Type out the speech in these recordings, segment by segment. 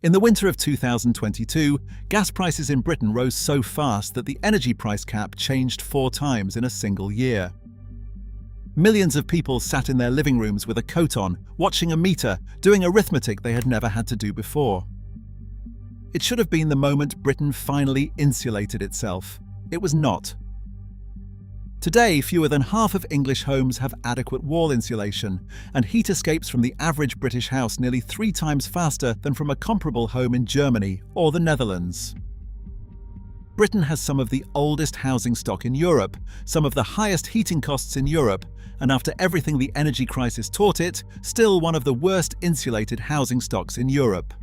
In the winter of 2022, gas prices in Britain rose so fast that the energy price cap changed 4 times in a single year. Millions of people sat in their living rooms with a coat on, watching a meter, doing arithmetic they had never had to do before. It should have been the moment Britain finally insulated itself. It was not. Today, fewer than half of English homes have adequate wall insulation, and heat escapes from the average British house nearly 3 times faster than from a comparable home in Germany or the Netherlands. Britain has some of the oldest housing stock in Europe, some of the highest heating costs in Europe, and after everything the energy crisis taught it, still one of the worst insulated housing stocks in Europe.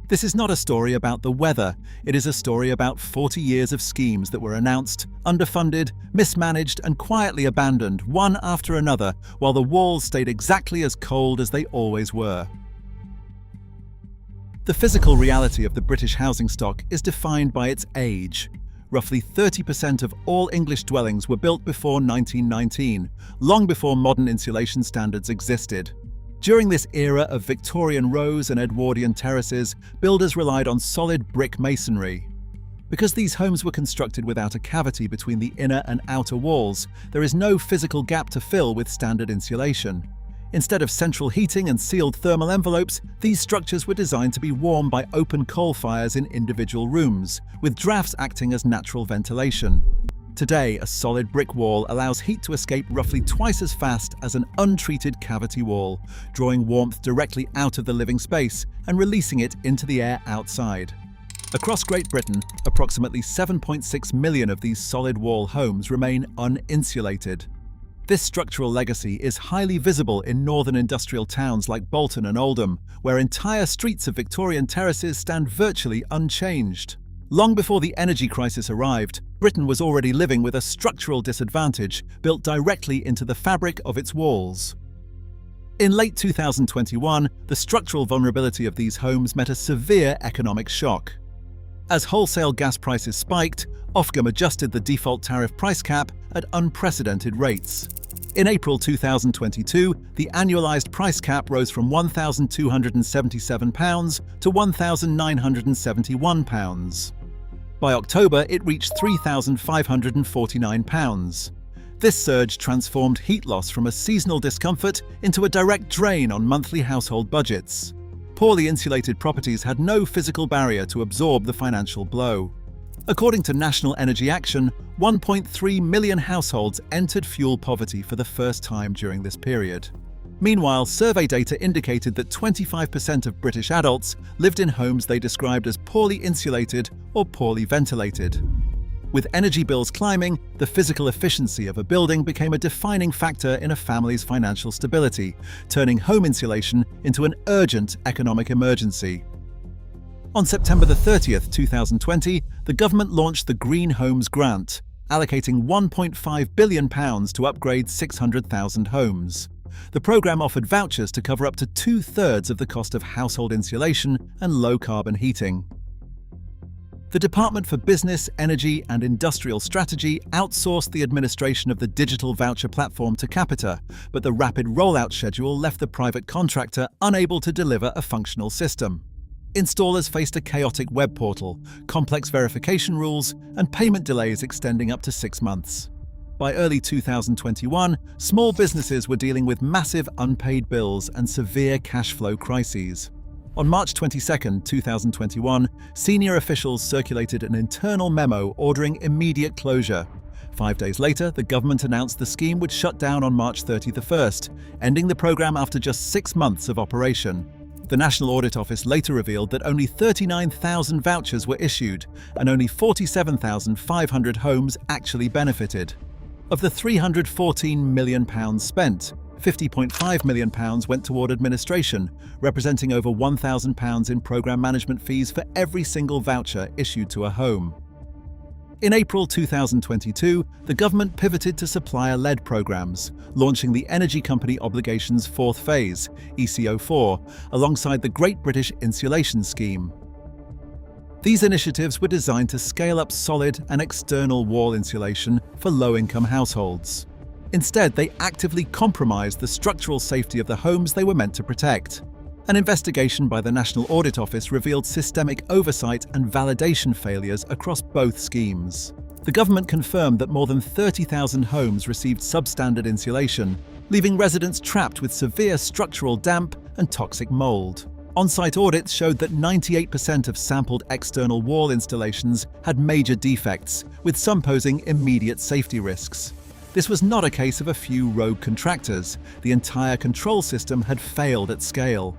This is not a story about the weather, it is a story about 40 years of schemes that were announced, underfunded, mismanaged and quietly abandoned one after another while the walls stayed exactly as cold as they always were. The physical reality of the British housing stock is defined by its age. Roughly 30% of all English dwellings were built before 1919, long before modern insulation standards existed. During this era of Victorian rows and Edwardian terraces, builders relied on solid brick masonry. Because these homes were constructed without a cavity between the inner and outer walls, there is no physical gap to fill with standard insulation. Instead of central heating and sealed thermal envelopes, these structures were designed to be warmed by open coal fires in individual rooms, with drafts acting as natural ventilation. Today, a solid brick wall allows heat to escape roughly twice as fast as an untreated cavity wall, drawing warmth directly out of the living space and releasing it into the air outside. Across Great Britain, approximately 7.6 million of these solid wall homes remain uninsulated. This structural legacy is highly visible in northern industrial towns like Bolton and Oldham, where entire streets of Victorian terraces stand virtually unchanged. Long before the energy crisis arrived, Britain was already living with a structural disadvantage built directly into the fabric of its walls. In late 2021, the structural vulnerability of these homes met a severe economic shock. As wholesale gas prices spiked, Ofgem adjusted the default tariff price cap at unprecedented rates. In April 2022, the annualized price cap rose from £1,277 to £1,971. By October, it reached £3,549. This surge transformed heat loss from a seasonal discomfort into a direct drain on monthly household budgets. Poorly insulated properties had no physical barrier to absorb the financial blow. According to National Energy Action, 1.3 million households entered fuel poverty for the first time during this period. Meanwhile, survey data indicated that 25% of British adults lived in homes they described as poorly insulated or poorly ventilated. With energy bills climbing, the physical efficiency of a building became a defining factor in a family's financial stability, turning home insulation into an urgent economic emergency. On September 30th, 2020, the government launched the Green Homes Grant, allocating £1.5 billion to upgrade 600,000 homes. The programme offered vouchers to cover up to 2/3 of the cost of household insulation and low-carbon heating. The Department for Business, Energy and Industrial Strategy outsourced the administration of the digital voucher platform to Capita, but the rapid rollout schedule left the private contractor unable to deliver a functional system. Installers faced a chaotic web portal, complex verification rules, and payment delays extending up to 6 months. By early 2021, small businesses were dealing with massive unpaid bills and severe cash flow crises. On March 22, 2021, senior officials circulated an internal memo ordering immediate closure. 5 days later, the government announced the scheme would shut down on March 31st, ending the programme after just 6 months of operation. The National Audit Office later revealed that only 39,000 vouchers were issued, and only 47,500 homes actually benefited. Of the £314 million spent, £50.5 million went toward administration, representing over £1,000 in programme management fees for every single voucher issued to a home. In April 2022, the government pivoted to supplier-led programmes, launching the Energy Company Obligations 4th Phase, ECO4, alongside the Great British Insulation Scheme. These initiatives were designed to scale up solid and external wall insulation for low-income households. Instead, they actively compromised the structural safety of the homes they were meant to protect. An investigation by the National Audit Office revealed systemic oversight and validation failures across both schemes. The government confirmed that more than 30,000 homes received substandard insulation, leaving residents trapped with severe structural damp and toxic mold. On-site audits showed that 98% of sampled external wall installations had major defects, with some posing immediate safety risks. This was not a case of a few rogue contractors. The entire control system had failed at scale.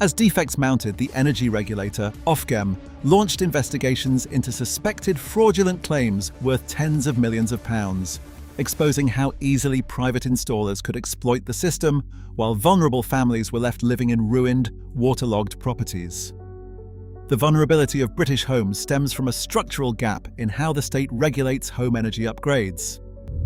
As defects mounted, the energy regulator, Ofgem, launched investigations into suspected fraudulent claims worth tens of millions of pounds, exposing how easily private installers could exploit the system, while vulnerable families were left living in ruined, waterlogged properties. The vulnerability of British homes stems from a structural gap in how the state regulates home energy upgrades.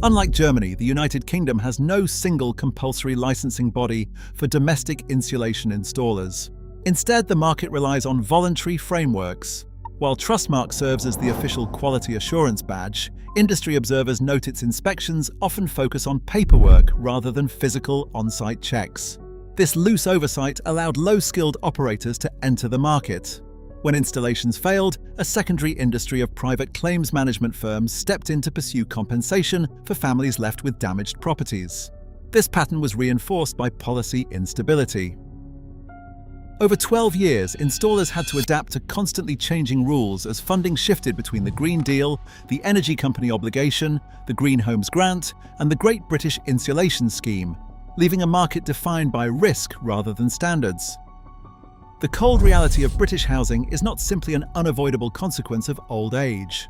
Unlike Germany, the United Kingdom has no single compulsory licensing body for domestic insulation installers. Instead, the market relies on voluntary frameworks. While Trustmark serves as the official quality assurance badge, industry observers note its inspections often focus on paperwork rather than physical on-site checks. This loose oversight allowed low-skilled operators to enter the market. When installations failed, a secondary industry of private claims management firms stepped in to pursue compensation for families left with damaged properties. This pattern was reinforced by policy instability. Over 12 years, installers had to adapt to constantly changing rules as funding shifted between the Green Deal, the Energy Company Obligation, the Green Homes Grant, and the Great British Insulation Scheme, leaving a market defined by risk rather than standards. The cold reality of British housing is not simply an unavoidable consequence of old age.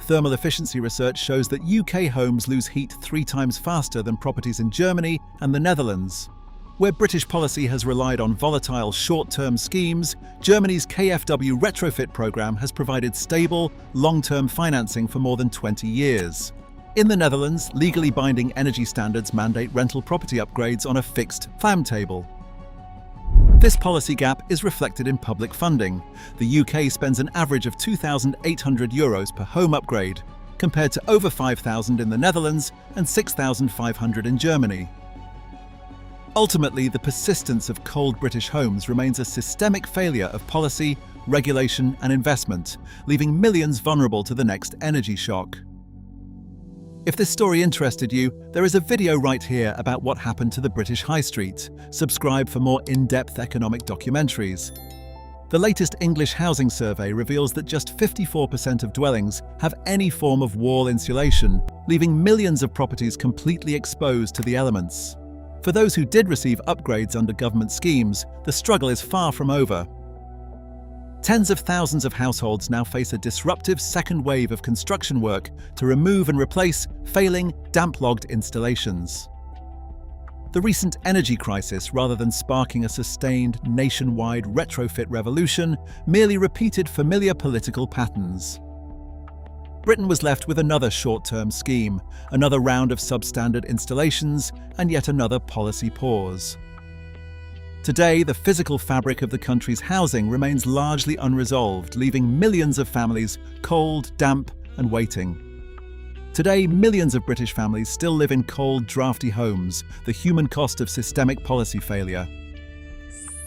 Thermal efficiency research shows that UK homes lose heat 3 times faster than properties in Germany and the Netherlands. Where British policy has relied on volatile short-term schemes, Germany's KfW retrofit program has provided stable, long-term financing for more than 20 years. In the Netherlands, legally binding energy standards mandate rental property upgrades on a fixed timetable. This policy gap is reflected in public funding. The UK spends an average of €2,800 per home upgrade, compared to over €5,000 in the Netherlands and €6,500 in Germany. Ultimately, the persistence of cold British homes remains a systemic failure of policy, regulation, and investment, leaving millions vulnerable to the next energy shock. If this story interested you, there is a video right here about what happened to the British High Street. Subscribe for more in-depth economic documentaries. The latest English housing survey reveals that just 54% of dwellings have any form of wall insulation, leaving millions of properties completely exposed to the elements. For those who did receive upgrades under government schemes, the struggle is far from over. Tens of thousands of households now face a disruptive second wave of construction work to remove and replace failing, damp-logged installations. The recent energy crisis, rather than sparking a sustained, nationwide retrofit revolution, merely repeated familiar political patterns. Britain was left with another short-term scheme, another round of substandard installations, and yet another policy pause. Today, the physical fabric of the country's housing remains largely unresolved, leaving millions of families cold, damp, and waiting. Today, millions of British families still live in cold, draughty homes, the human cost of systemic policy failure.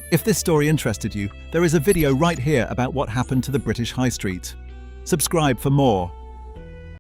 If this story interested you, there is a video right here about what happened to the British High Street. Subscribe for more.